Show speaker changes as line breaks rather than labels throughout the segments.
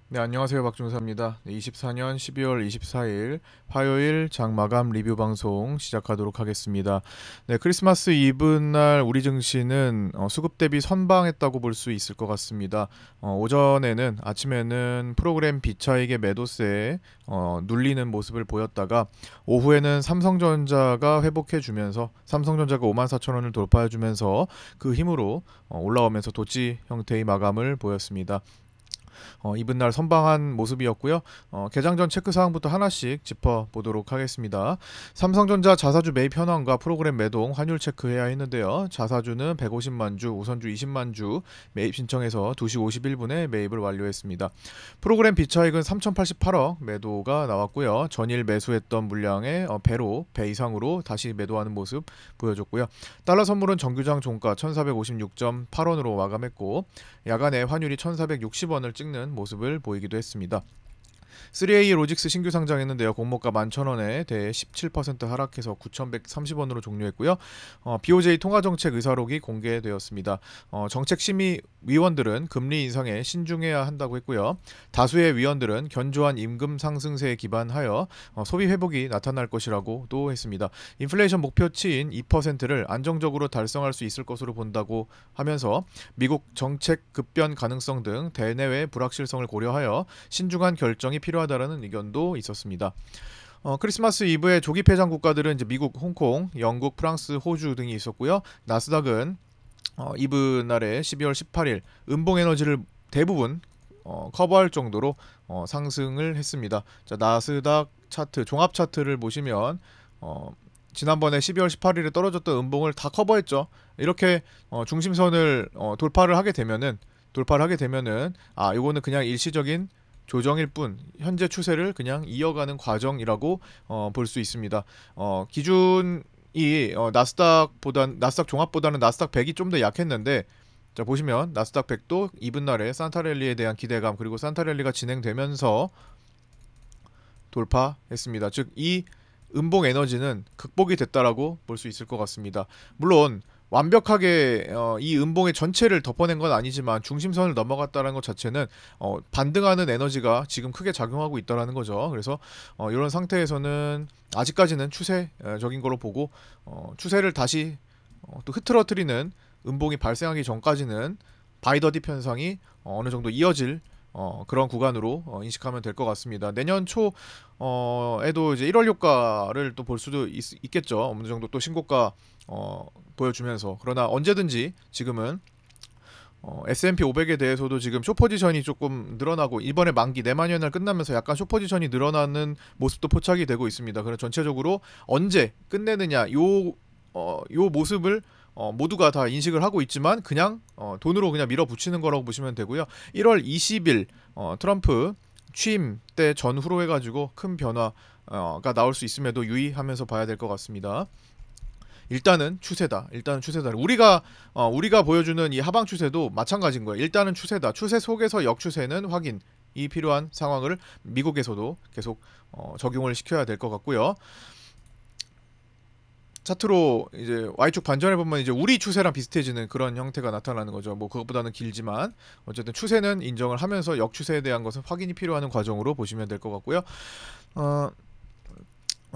네, 안녕하세요. 박중사입니다. 네, 24년 12월 24일 화요일 장마감 리뷰 방송 시작하도록 하겠습니다. 네, 크리스마스 이브 날 우리 증시는 수급 대비 선방했다고 볼 수 있을 것 같습니다. 오전에는 아침에는 프로그램 비차익의 매도세에 눌리는 모습을 보였다가 오후에는 삼성전자가 회복해주면서 삼성전자가 54,000원을 돌파해주면서 그 힘으로 올라오면서 도치 형태의 마감을 보였습니다. 이번 날 선방한 모습이었고요. 개장 전 체크 사항부터 하나씩 짚어보도록 하겠습니다. 삼성전자 자사주 매입 현황과 프로그램 매동 환율 체크해야 했는데요. 자사주는 150만 주, 우선주 20만 주 매입 신청해서 2시 51분에 매입을 완료했습니다. 프로그램 비차익은 3,088억 매도가 나왔고요. 전일 매수했던 물량의 배 이상으로 다시 매도하는 모습 보여줬고요. 달러 선물은 정규장 종가 1,456.8원으로 마감했고 야간에 환율이 1,460원을 찍는 모습을 보이기도 했습니다. 3A 로직스 신규 상장했는데요. 공모가 11,000원에 대해 17% 하락해서 9,130원으로 종료했고요. BOJ 통화정책 의사록이 공개되었습니다. 정책심의위원들은 금리 인상에 신중해야 한다고 했고요. 다수의 위원들은 견조한 임금 상승세에 기반하여 소비 회복이 나타날 것이라고도 했습니다. 인플레이션 목표치인 2%를 안정적으로 달성할 수 있을 것으로 본다고 하면서 미국 정책 급변 가능성 등 대내외 불확실성을 고려하여 신중한 결정이 필요하다라는 의견도 있었습니다. 크리스마스 이브에 조기 폐장 국가들은 이제 미국, 홍콩, 영국, 프랑스, 호주 등이 있었고요. 나스닥은 이브 날에 12월 18일 음봉에너지를 대부분 커버할 정도로 상승을 했습니다. 자, 나스닥 차트 종합 차트를 보시면 지난번에 12월 18일에 떨어졌던 음봉을 다 커버했죠. 이렇게 중심선을 돌파를 하게 되면은 이거는 그냥 일시적인 조정일 뿐 현재 추세를 그냥 이어가는 과정이라고 볼 수 있습니다. 기준이 나스닥 종합보다는 나스닥 100이 좀 더 약했는데 자 보시면 나스닥 100도 이번 날에 산타랠리에 대한 기대감 그리고 산타랠리가 진행되면서 돌파했습니다. 즉 이 음봉 에너지는 극복이 됐다라고 볼 수 있을 것 같습니다. 물론 완벽하게 이 음봉의 전체를 덮어낸 건 아니지만 중심선을 넘어갔다는 것 자체는 반등하는 에너지가 지금 크게 작용하고 있다라는 거죠. 그래서 이런 상태에서는 아직까지는 추세적인 걸로 보고 추세를 다시 또 흐트러뜨리는 음봉이 발생하기 전까지는 바이더딥 현상이 어느 정도 이어질 그런 구간으로 인식하면 될 것 같습니다. 내년 초에도 이제 1월 효과를 또 볼 수도 있겠죠. 어느 정도 또 신고가 보여주면서 그러나 언제든지 지금은 S&P 500에 대해서도 지금 숏포지션이 조금 늘어나고 이번에 만기 내만년 날 끝나면서 약간 숏포지션이 늘어나는 모습도 포착이 되고 있습니다. 그래서 전체적으로 언제 끝내느냐 요 모습을 모두가 다 인식을 하고 있지만 그냥 돈으로 그냥 밀어붙이는 거라고 보시면 되고요. 1월 20일 트럼프 취임 때 전후로 해가지고 큰 변화가 나올 수 있음에도 유의하면서 봐야 될 것 같습니다. 일단은 추세다. 일단은 추세다. 우리가 보여주는 이 하방 추세도 마찬가지인 거예요. 일단은 추세다. 추세 속에서 역추세는 확인이 필요한 상황을 미국에서도 계속 적용을 시켜야 될 것 같고요. 차트로 이제 Y축 반전해 보면 이제 우리 추세랑 비슷해지는 그런 형태가 나타나는 거죠. 뭐 그것보다는 길지만 어쨌든 추세는 인정을 하면서 역추세에 대한 것은 확인이 필요한 과정으로 보시면 될 것 같고요. 어,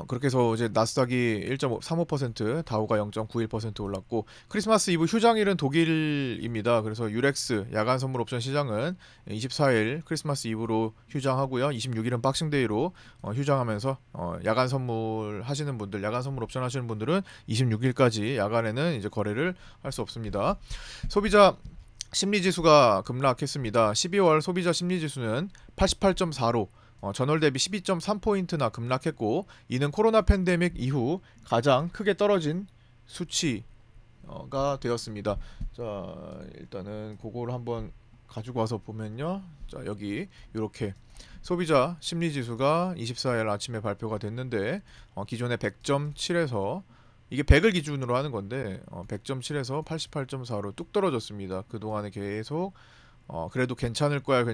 그렇게 해서 이제 나스닥이 1.35%, 다우가 0.91% 올랐고 크리스마스 이브 휴장일은 독일입니다. 그래서 유렉스 야간 선물 옵션 시장은 24일 크리스마스 이브로 휴장하고요. 26일은 박싱데이로 휴장하면서 야간 선물 하시는 분들, 야간 선물 옵션 하시는 분들은 26일까지 야간에는 이제 거래를 할 수 없습니다. 소비자 심리지수가 급락했습니다. 12월 소비자 심리지수는 88.4로 전월 대비 12.3포인트나 급락했고 이는 코로나 팬데믹 이후 가장 크게 떨어진 수치가 되었습니다. 자 일단은 그거를 한번 가지고 와서 보면요. 자 여기 이렇게 소비자 심리지수가 24일 아침에 발표가 됐는데 기존의 100.7에서 이게 100을 기준으로 하는 건데 100.7에서 88.4로 뚝 떨어졌습니다. 그동안에 계속 그래도 괜찮을 거야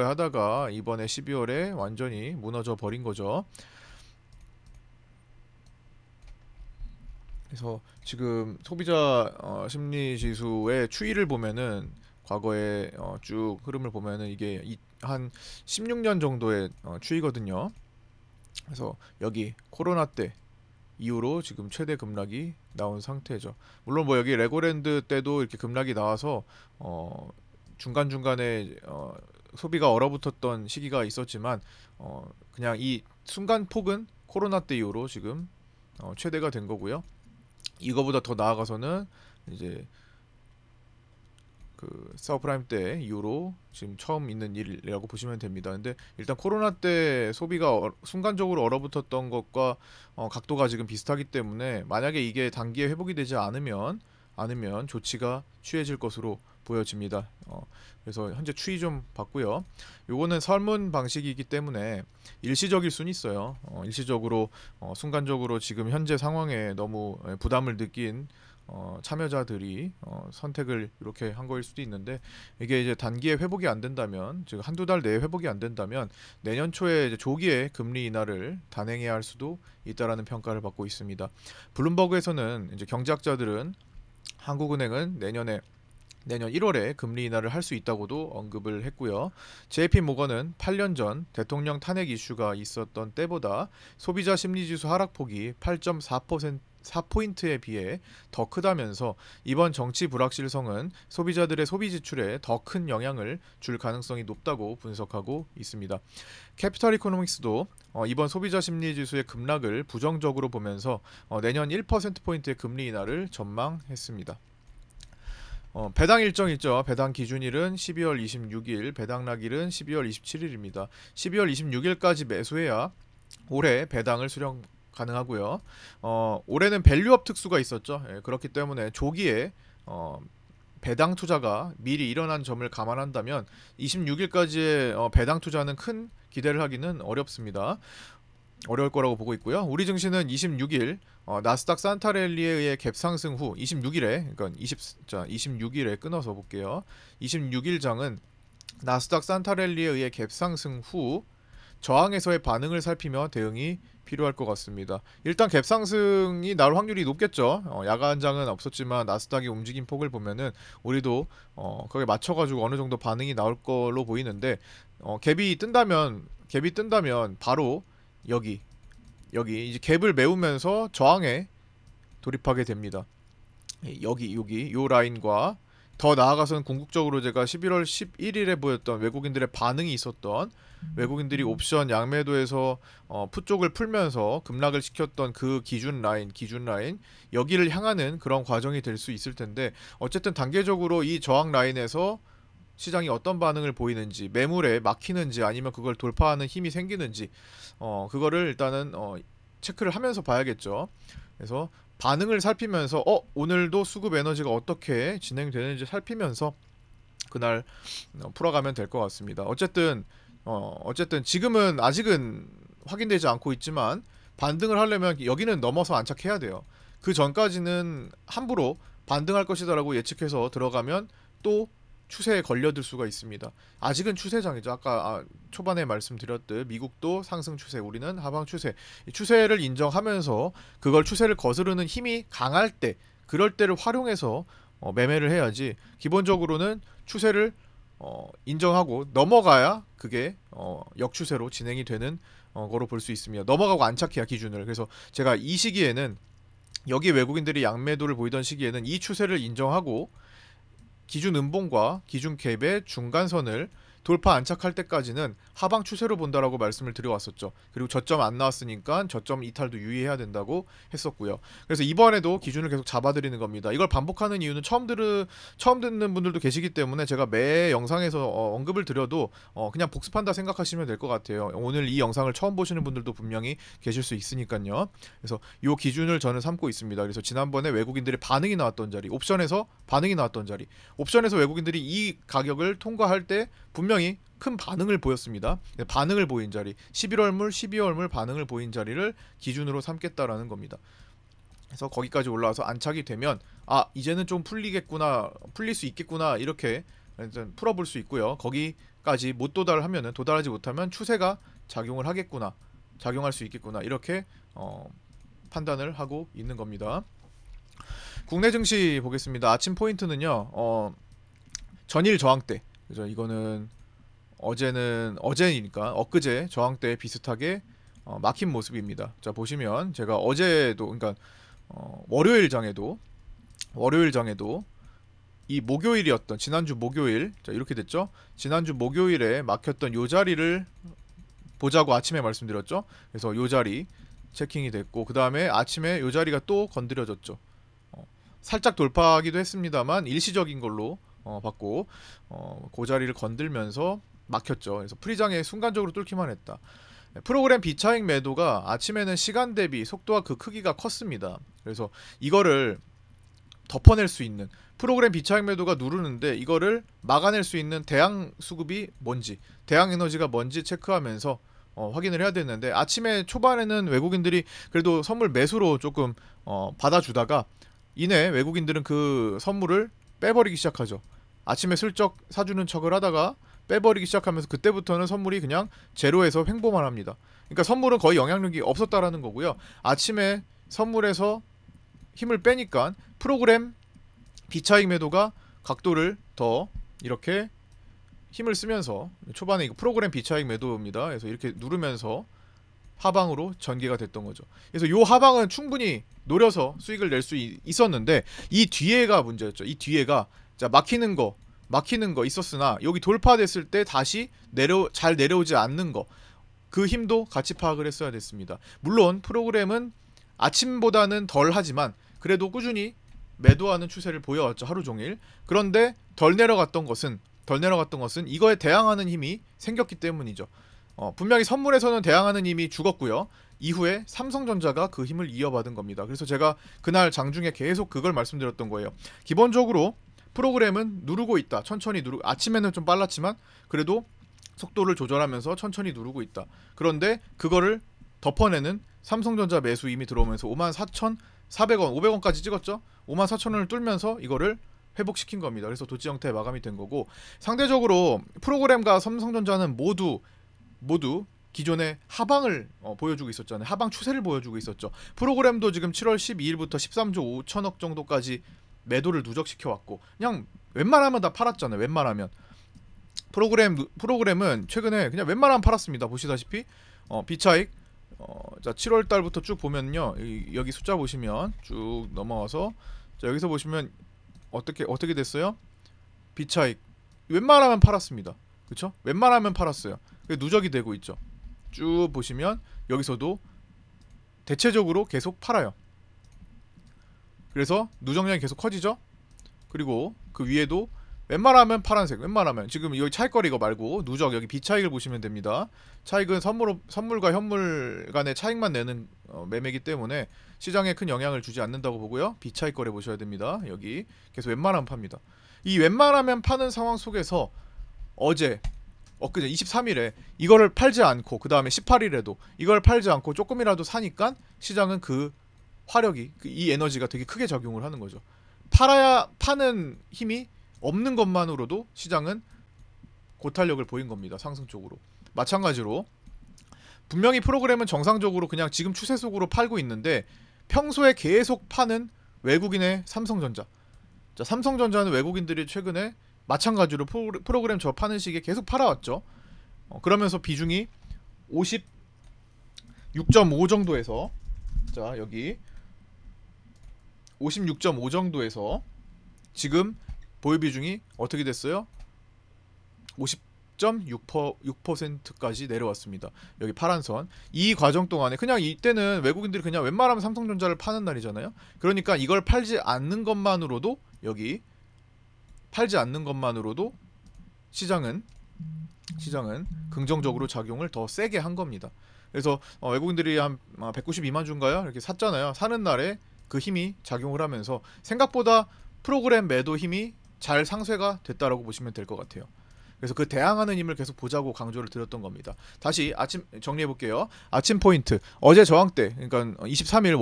하다가 이번에 12월에 완전히 무너져 버린 거죠. 그래서 지금 소비자 심리 지수의 추이를 보면은 과거에 쭉 흐름을 보면은 이게 한 16년 정도의 추이거든요. 그래서 여기 코로나 때 이후로 지금 최대 급락이 나온 상태죠. 물론 뭐 여기 레고랜드 때도 이렇게 급락이 나와서 중간중간에 소비가 얼어붙었던 시기가 있었지만 그냥 이 순간 폭은 코로나 때 이후로 지금 최대가 된 거고요. 이거보다 더 나아가서는 이제 그 서브프라임 때 이후로 지금 처음 있는 일이라고 보시면 됩니다. 근데 일단 코로나 때 소비가 순간적으로 얼어붙었던 것과 각도가 지금 비슷하기 때문에 만약에 이게 단기에 회복이 되지 않으면 조치가 취해질 것으로 보여집니다. 그래서 현재 추이 좀 봤고요. 요거는 설문 방식이기 때문에 일시적일 수는 있어요. 일시적으로 순간적으로 지금 현재 상황에 너무 부담을 느낀 참여자들이 선택을 이렇게 한 거일 수도 있는데, 이게 이제 단기에 회복이 안 된다면, 즉 한두 달 내에 회복이 안 된다면 내년 초에 이제 조기에 금리 인하를 단행해야 할 수도 있다라는 평가를 받고 있습니다. 블룸버그에서는 이제 경제학자들은 한국은행은 내년 1월에 금리 인하를 할 수 있다고도 언급을 했고요. JP 모건은 8년 전 대통령 탄핵 이슈가 있었던 때보다 소비자 심리지수 하락폭이 8.4%포인트에 비해 더 크다면서 이번 정치 불확실성은 소비자들의 소비 지출에 더 큰 영향을 줄 가능성이 높다고 분석하고 있습니다. 캐피털 이코노믹스도 이번 소비자 심리지수의 급락을 부정적으로 보면서 내년 1%포인트의 금리 인하를 전망했습니다. 배당 일정 있죠. 배당 기준일은 12월 26일, 배당락일은 12월 27일입니다. 12월 26일까지 매수해야 올해 배당을 수령 가능하고요. 올해는 밸류업 특수가 있었죠. 예, 그렇기 때문에 조기에 배당 투자가 미리 일어난 점을 감안한다면 26일까지의 배당 투자는 큰 기대를 하기는 어렵습니다. 어려울 거라고 보고 있고요. 우리 증시는 26일 나스닥 산타랠리에 의해 갭상승 후 26일에, 그러니까 26일에 끊어서 볼게요. 26일 장은 나스닥 산타랠리에 의해 갭상승 후 저항에서의 반응을 살피며 대응이 필요할 것 같습니다. 일단 갭상승이 나올 확률이 높겠죠. 야간장은 없었지만 나스닥의 움직임 폭을 보면은 우리도 거기에 맞춰가지고 어느 정도 반응이 나올 걸로 보이는데, 갭이 뜬다면 바로 여기 이제 갭을 메우면서 저항에 돌입하게 됩니다. 여기 요 라인과 더 나아가서는 궁극적으로 제가 11월 11일에 보였던 외국인들의 반응이 있었던, 외국인들이 옵션 양매도에서 풋 쪽을 풀면서 급락을 시켰던 그 기준 라인 여기를 향하는 그런 과정이 될 수 있을 텐데, 어쨌든 단계적으로 이 저항 라인에서 시장이 어떤 반응을 보이는지, 매물에 막히는지 아니면 그걸 돌파하는 힘이 생기는지 그거를 일단은 체크를 하면서 봐야겠죠. 그래서 반응을 살피면서 오늘도 수급 에너지가 어떻게 진행되는지 살피면서 그날 풀어가면 될 것 같습니다. 어쨌든 지금은 아직은 확인되지 않고 있지만 반등을 하려면 여기는 넘어서 안착해야 돼요. 그 전까지는 함부로 반등할 것이다라고 예측해서 들어가면 또 추세에 걸려들 수가 있습니다. 아직은 추세장이죠. 아까 초반에 말씀드렸듯 미국도 상승 추세, 우리는 하방 추세. 이 추세를 인정하면서 그걸 추세를 거스르는 힘이 강할 때, 그럴 때를 활용해서 매매를 해야지, 기본적으로는 추세를 인정하고 넘어가야 그게 역추세로 진행이 되는 거로 볼 수 있습니다. 넘어가고 안착해야 기준을. 그래서 제가 이 시기에는, 여기 외국인들이 양매도를 보이던 시기에는 이 추세를 인정하고 기준 음봉과 기준 갭의 중간선을 돌파 안착할 때까지는 하방 추세로 본다라고 말씀을 드려왔었죠. 그리고 저점 안 나왔으니까 저점 이탈도 유의해야 된다고 했었고요. 그래서 이번에도 기준을 계속 잡아드리는 겁니다. 이걸 반복하는 이유는 처음 듣는 분들도 계시기 때문에 제가 매 영상에서 언급을 드려도 그냥 복습한다 생각하시면 될 것 같아요. 오늘 이 영상을 처음 보시는 분들도 분명히 계실 수 있으니까요. 그래서 이 기준을 저는 삼고 있습니다. 그래서 지난번에 외국인들의 반응이 나왔던 자리, 옵션에서 반응이 나왔던 자리, 옵션에서 외국인들이 이 가격을 통과할 때 분명히 큰 반응을 보였습니다. 반응을 보인 자리, 11월물, 12월물 반응을 보인 자리를 기준으로 삼겠다라는 겁니다. 그래서 거기까지 올라와서 안착이 되면 이제는 좀 풀리겠구나, 풀릴 수 있겠구나, 이렇게 풀어볼 수 있고요. 거기까지 못 도달하면은, 도달하지 못하면 추세가 작용을 하겠구나, 작용할 수 있겠구나, 이렇게 판단을 하고 있는 겁니다. 국내 증시 보겠습니다. 아침 포인트는요, 전일 저항대. 그죠? 이거는 어제니까 엊그제 저항대에 비슷하게 막힌 모습입니다. 자, 보시면 제가 어제도, 그러니까 월요일장에도 이 목요일이었던 지난주 목요일, 자 이렇게 됐죠. 지난주 목요일에 막혔던 요 자리를 보자고 아침에 말씀드렸죠. 그래서 요 자리 체킹이 됐고, 그 다음에 아침에 요 자리가 또 건드려졌죠. 살짝 돌파하기도 했습니다만 일시적인 걸로 봤고, 그 자리를 건들면서 막혔죠. 그래서 프리장에 순간적으로 뚫기만 했다. 프로그램 비차익 매도가 아침에는 시간 대비 속도와 그 크기가 컸습니다. 그래서 이거를 덮어낼 수 있는, 프로그램 비차익 매도가 누르는데 이거를 막아낼 수 있는 대항 수급이 뭔지, 대항 에너지가 뭔지 체크하면서 확인을 해야 되는데, 아침에 초반에는 외국인들이 그래도 선물 매수로 조금 받아주다가 이내 외국인들은 그 선물을 빼버리기 시작하죠. 아침에 슬쩍 사주는 척을 하다가 빼버리기 시작하면서 그때부터는 선물이 그냥 제로에서 횡보만 합니다. 그러니까 선물은 거의 영향력이 없었다라는 거고요. 아침에 선물에서 힘을 빼니까 프로그램 비차익 매도가 각도를 더 이렇게 힘을 쓰면서, 초반에 이거 프로그램 비차익 매도입니다. 그래서 이렇게 누르면서 하방으로 전개가 됐던 거죠. 그래서 요 하방은 충분히 노려서 수익을 낼 수 있었는데, 이 뒤에가 문제였죠. 이 뒤에가, 자, 막히는 거 있었으나 여기 돌파됐을 때 다시 잘 내려오지 않는 거, 그 힘도 같이 파악을 했어야 됐습니다. 물론 프로그램은 아침보다는 덜 하지만 그래도 꾸준히 매도하는 추세를 보여왔죠, 하루 종일. 그런데 덜 내려갔던 것은 이거에 대항하는 힘이 생겼기 때문이죠. 분명히 선물에서는 대항하는 힘이 죽었고요. 이후에 삼성전자가 그 힘을 이어받은 겁니다. 그래서 제가 그날 장중에 계속 그걸 말씀드렸던 거예요. 기본적으로 프로그램은 누르고 있다. 천천히 누르고, 아침에는 좀 빨랐지만 그래도 속도를 조절하면서 천천히 누르고 있다. 그런데 그거를 덮어내는 삼성전자 매수 이미 들어오면서 54,400원, 500원까지 찍었죠. 54,000원을 뚫면서 이거를 회복시킨 겁니다. 그래서 도치 형태의 마감이 된 거고, 상대적으로 프로그램과 삼성전자는 모두 기존의 하방을 보여주고 있었잖아요. 하방 추세를 보여주고 있었죠. 프로그램도 지금 7월 12일부터 13조 5천억 정도까지 매도를 누적시켜 왔고, 그냥 웬만하면 다 팔았잖아요. 웬만하면 프로그램은 최근에 그냥 웬만하면 팔았습니다. 보시다시피 비차익, 자 7월 달부터 쭉 보면요, 여기 숫자 보시면 쭉 넘어와서, 자 여기서 보시면 어떻게 됐어요? 비차익 웬만하면 팔았습니다. 그쵸? 웬만하면 팔았어요. 누적이 되고 있죠. 쭉 보시면 여기서도 대체적으로 계속 팔아요. 그래서 누적량이 계속 커지죠. 그리고 그 위에도 웬만하면 파란색, 웬만하면 지금 여기 차익거래 이거 말고 누적, 여기 비차익을 보시면 됩니다. 차익은 선물과 현물 간의 차익만 내는 매매이기 때문에 시장에 큰 영향을 주지 않는다고 보고요. 비차익거래 보셔야 됩니다. 여기 계속 웬만하면 팝니다. 이 웬만하면 파는 상황 속에서 엊그제 23일에 이거를 팔지 않고, 그 다음에 18일에도 이걸 팔지 않고 조금이라도 사니까 시장은 그 화력이, 이 에너지가 되게 크게 작용을 하는 거죠. 파는 힘이 없는 것만으로도 시장은 고탄력을 보인 겁니다. 상승 쪽으로. 마찬가지로 분명히 프로그램은 정상적으로 그냥 지금 추세 속으로 팔고 있는데, 평소에 계속 파는 외국인의 삼성전자. 자, 삼성전자는 외국인들이 최근에 마찬가지로 프로그램 저 파는 시기에 계속 팔아왔죠. 그러면서 비중이 56.5 정도에서, 자 여기 56.5 정도에서 지금 보유 비중이 어떻게 됐어요? 50.6%까지 내려왔습니다. 여기 파란선. 이 과정 동안에 그냥 이때는 외국인들이 그냥 웬만하면 삼성전자를 파는 날이잖아요. 그러니까 이걸 팔지 않는 것만으로도, 여기 팔지 않는 것만으로도 시장은 긍정적으로 작용을 더 세게 한 겁니다. 그래서 외국인들이 한 192만 주인가요? 이렇게 샀잖아요. 사는 날에 그 힘이 작용을 하면서 생각보다 프로그램 매도 힘이 잘 상쇄가 됐다라고 보시면 될 것 같아요. 그래서 그 대항하는 힘을 계속 보자고 강조를 드렸던 겁니다. 다시 아침 정리해 볼게요. 아침 포인트, 어제 저항대, 그러니까 23일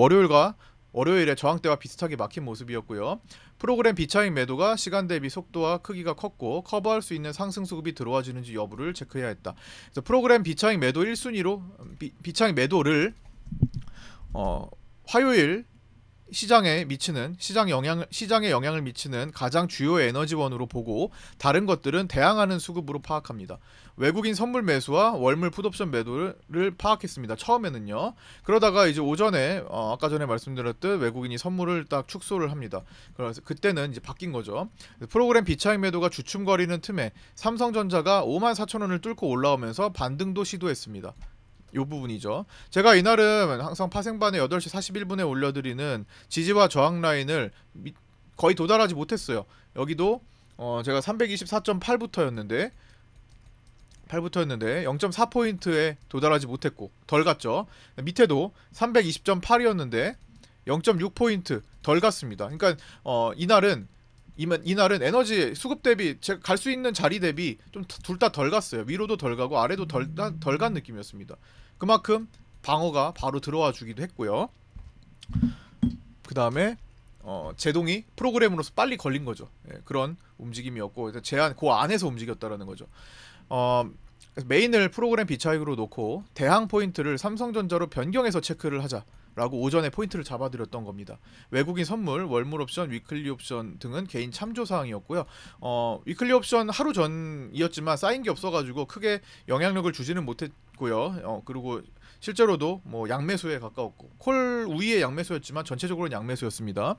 월요일에 저항대와 비슷하게 막힌 모습이었고요. 프로그램 비차익 매도가 시간 대비 속도와 크기가 컸고 커버할 수 있는 상승 수급이 들어와주는지 여부를 체크해야 했다. 그래서 프로그램 비차익 매도 1순위로 비차익 매도를 화요일 시장에 영향을 미치는 가장 주요 에너지원으로 보고 다른 것들은 대항하는 수급으로 파악합니다. 외국인 선물 매수와 월물 풋옵션 매도를 파악했습니다. 처음에는요. 그러다가 이제 오전에 아까 전에 말씀드렸듯 외국인이 선물을 딱 축소를 합니다. 그래서 그때는 이제 바뀐 거죠. 프로그램 비차익 매도가 주춤거리는 틈에 삼성전자가 54,000원을 뚫고 올라오면서 반등도 시도했습니다. 요 부분이죠. 제가 이날은 항상 파생반에 8시 41분에 올려드리는 지지와 저항 라인을 거의 도달하지 못했어요. 여기도 제가 324.8부터였는데 0.4포인트에 도달하지 못했고 덜 갔죠. 밑에도 320.8이었는데 0.6포인트 덜 갔습니다. 그러니까 이날은 에너지 수급 대비 제가 갈 수 있는 자리 대비 좀 둘 다 덜 갔어요. 위로도 덜 가고 아래도 덜 간 느낌이었습니다. 그만큼 방어가 바로 들어와 주기도 했고요. 그 다음에 제동이 프로그램으로서 빨리 걸린 거죠. 예, 그런 움직임이었고 제한 그 안에서 움직였다라는 거죠. 메인을 프로그램 비차익으로 놓고 대항 포인트를 삼성전자로 변경해서 체크를 하자라고 오전에 포인트를 잡아드렸던 겁니다. 외국인 선물, 월물 옵션, 위클리 옵션 등은 개인 참조 사항이었고요. 위클리 옵션 하루 전이었지만 쌓인 게 없어가지고 크게 영향력을 주지는 못했고요. 그리고 실제로도 뭐 양매수에 가까웠고 콜 우위의 양매수였지만 전체적으로는 양매수였습니다.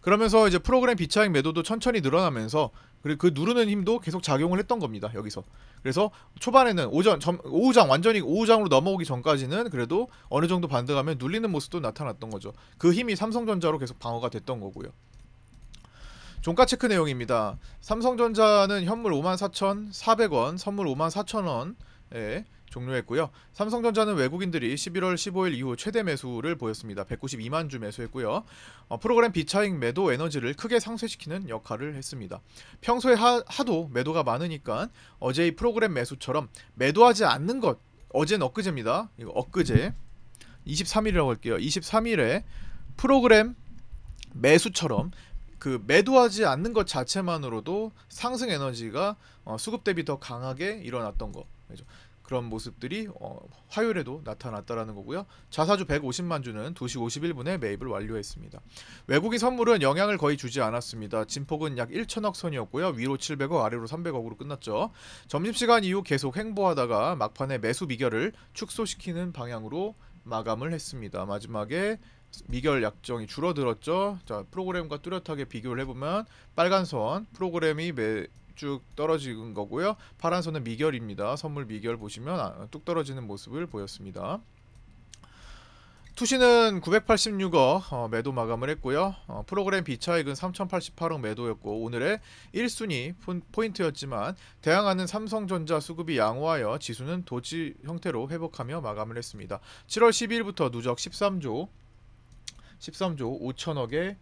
그러면서 이제 프로그램 비차익 매도도 천천히 늘어나면서 그리고 그 누르는 힘도 계속 작용을 했던 겁니다. 여기서. 그래서 초반에는 오후장 완전히 오후장으로 넘어오기 전까지는 그래도 어느 정도 반등하면 눌리는 모습도 나타났던 거죠. 그 힘이 삼성전자로 계속 방어가 됐던 거고요. 종가 체크 내용입니다. 삼성전자는 현물 54,400원, 선물 54,000원에 종료했고요. 삼성전자는 외국인들이 11월 15일 이후 최대 매수를 보였습니다. 192만 주 매수했고요. 프로그램 비차익 매도 에너지를 크게 상쇄시키는 역할을 했습니다. 평소에 하도 매도가 많으니까 어제의 프로그램 매수처럼 매도하지 않는 것, 어제는 엊그제입니다. 이거 엊그제 23일이라고 할게요. 23일에 프로그램 매수처럼 그 매도하지 않는 것 자체만으로도 상승 에너지가 수급 대비 더 강하게 일어났던 거. 그죠? 그런 모습들이 화요일에도 나타났다라는 거고요. 자사주 150만 주는 2시 51분에 매입을 완료했습니다. 외국인 선물은 영향을 거의 주지 않았습니다. 진폭은 약 1천억 선이었고요. 위로 700억, 아래로 300억으로 끝났죠. 점심시간 이후 계속 횡보하다가 막판에 매수 미결을 축소시키는 방향으로 마감을 했습니다. 마지막에 미결 약정이 줄어들었죠. 자, 프로그램과 뚜렷하게 비교를 해보면 빨간 선 프로그램이 쭉 떨어지는 거고요. 파란 선은 미결입니다. 선물 미결 보시면 뚝 떨어지는 모습을 보였습니다. 투시는 986억 매도 마감을 했고요. 프로그램 비차익은 3088억 매도였고 오늘의 1순위 포인트였지만 대항하는 삼성전자 수급이 양호하여 지수는 도지 형태로 회복하며 마감을 했습니다. 7월 12일부터 누적 13조 5천억의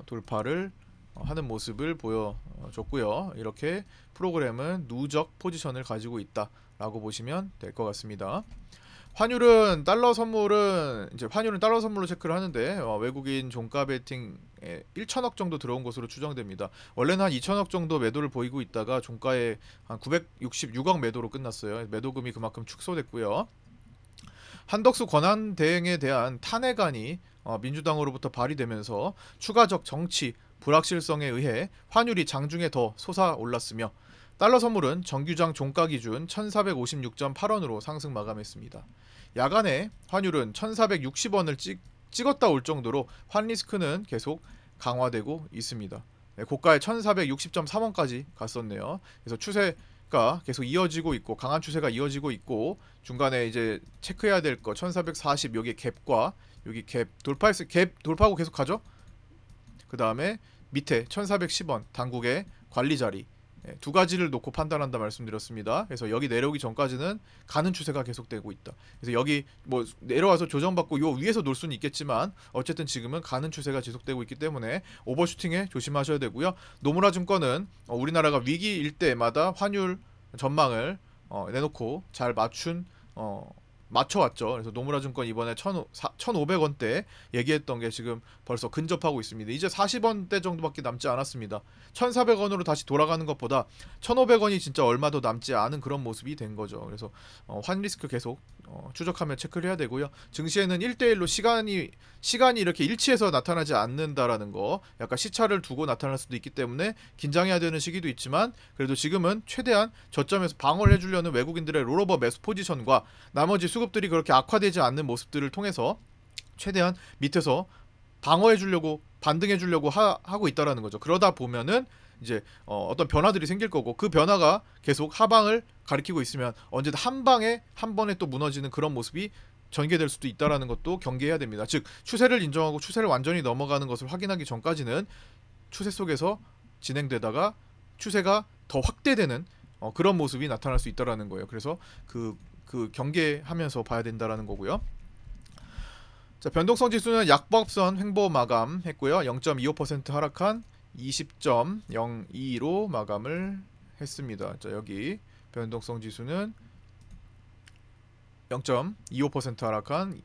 돌파를 하는 모습을 보여줬고요. 이렇게 프로그램은 누적 포지션을 가지고 있다라고 보시면 될 것 같습니다. 환율은 달러 선물로 체크를 하는데 외국인 종가 베팅 1천억 정도 들어온 것으로 추정됩니다. 원래는 한 2천억 정도 매도를 보이고 있다가 종가에 한 966억 매도로 끝났어요. 매도금이 그만큼 축소됐고요. 한덕수 권한 대행에 대한 탄핵안이 민주당으로부터 발의되면서 추가적 정치 불확실성에 의해 환율이 장중에 더 솟아올랐으며 달러 선물은 정규장 종가 기준 1456.8원으로 상승 마감했습니다. 야간에 환율은 1460원을 찍었다 올 정도로 환 리스크는 계속 강화되고 있습니다. 고가에 1460.3원까지 갔었네요. 그래서 추세가 계속 이어지고 있고 강한 추세가 이어지고 있고 중간에 이제 체크해야 될 거 1440 여기 갭과 여기 갭 돌파하고 계속 가죠. 그 다음에 밑에 1410원 당국의 관리 자리 두 가지를 놓고 판단한다 말씀드렸습니다. 그래서 여기 내려오기 전까지는 가는 추세가 계속되고 있다. 그래서 여기 뭐 내려와서 조정받고 요 위에서 놀 수는 있겠지만 어쨌든 지금은 가는 추세가 지속되고 있기 때문에 오버슈팅에 조심하셔야 되고요. 노무라 증권은 우리나라가 위기일 때마다 환율 전망을 내놓고 잘 맞춘 맞춰왔죠. 그래서 노무라증권 이번에 1,500원대 얘기했던 게 지금 벌써 근접하고 있습니다. 이제 40원대 정도밖에 남지 않았습니다. 1,400원으로 다시 돌아가는 것보다 1,500원이 진짜 얼마 더 남지 않은 그런 모습이 된 거죠. 그래서 환리스크 계속 추적하며 체크를 해야 되고요. 증시에는 1대1로 시간이 이렇게 일치해서 나타나지 않는다라는 거, 약간 시차를 두고 나타날 수도 있기 때문에 긴장해야 되는 시기도 있지만, 그래도 지금은 최대한 저점에서 방어를 해주려는 외국인들의 롤오버 매수 포지션과 나머지 수급들이 그렇게 악화되지 않는 모습들을 통해서 최대한 밑에서 방어해 주려고, 반등해 주려고 하고 있다라는 거죠. 그러다 보면은 이제 어떤 변화들이 생길 거고, 그 변화가 계속 하방을 가리키고 있으면 언제든 한 방에 한 번에 또 무너지는 그런 모습이 전개될 수도 있다라는 것도 경계해야 됩니다. 즉 추세를 인정하고 추세를 완전히 넘어가는 것을 확인하기 전까지는 추세 속에서 진행되다가 추세가 더 확대되는 그런 모습이 나타날 수 있다라는 거예요. 그래서 그 경계하면서 봐야 된다라는 거고요. 자, 변동성 지수는 약보합선 횡보 마감했고요. 0.25% 하락한 20.02로 마감을 했습니다. 자, 여기 변동성 지수는 0.25% 하락한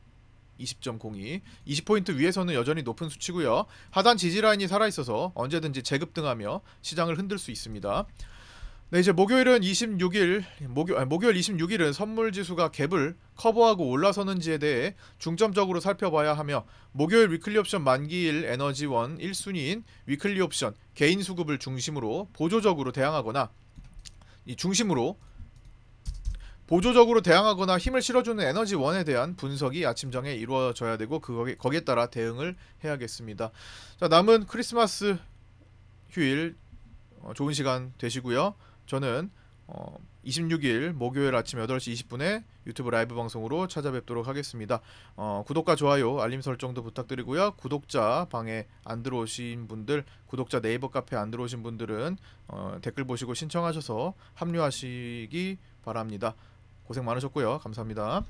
20.02, 20포인트 위에서는 여전히 높은 수치고요. 하단 지지라인이 살아있어서 언제든지 재급등하며 시장을 흔들 수 있습니다. 네, 이제 목요일은 26일, 목요일 26일은 선물 지수가 갭을 커버하고 올라서는지에 대해 중점적으로 살펴봐야 하며, 목요일 위클리 옵션 만기일 에너지원 1순위인 위클리 옵션 개인 수급을 중심으로 보조적으로 대항하거나 힘을 실어주는 에너지원에 대한 분석이 아침정에 이루어져야 되고, 거기에 따라 대응을 해야겠습니다. 자, 남은 크리스마스 휴일 좋은 시간 되시고요. 저는 26일 목요일 아침 8시 20분에 유튜브 라이브 방송으로 찾아뵙도록 하겠습니다. 구독과 좋아요, 알림 설정도 부탁드리고요. 구독자 방에 안 들어오신 분들, 구독자 네이버 카페 안 들어오신 분들은 댓글 보시고 신청하셔서 합류하시기 바랍니다. 고생 많으셨고요. 감사합니다.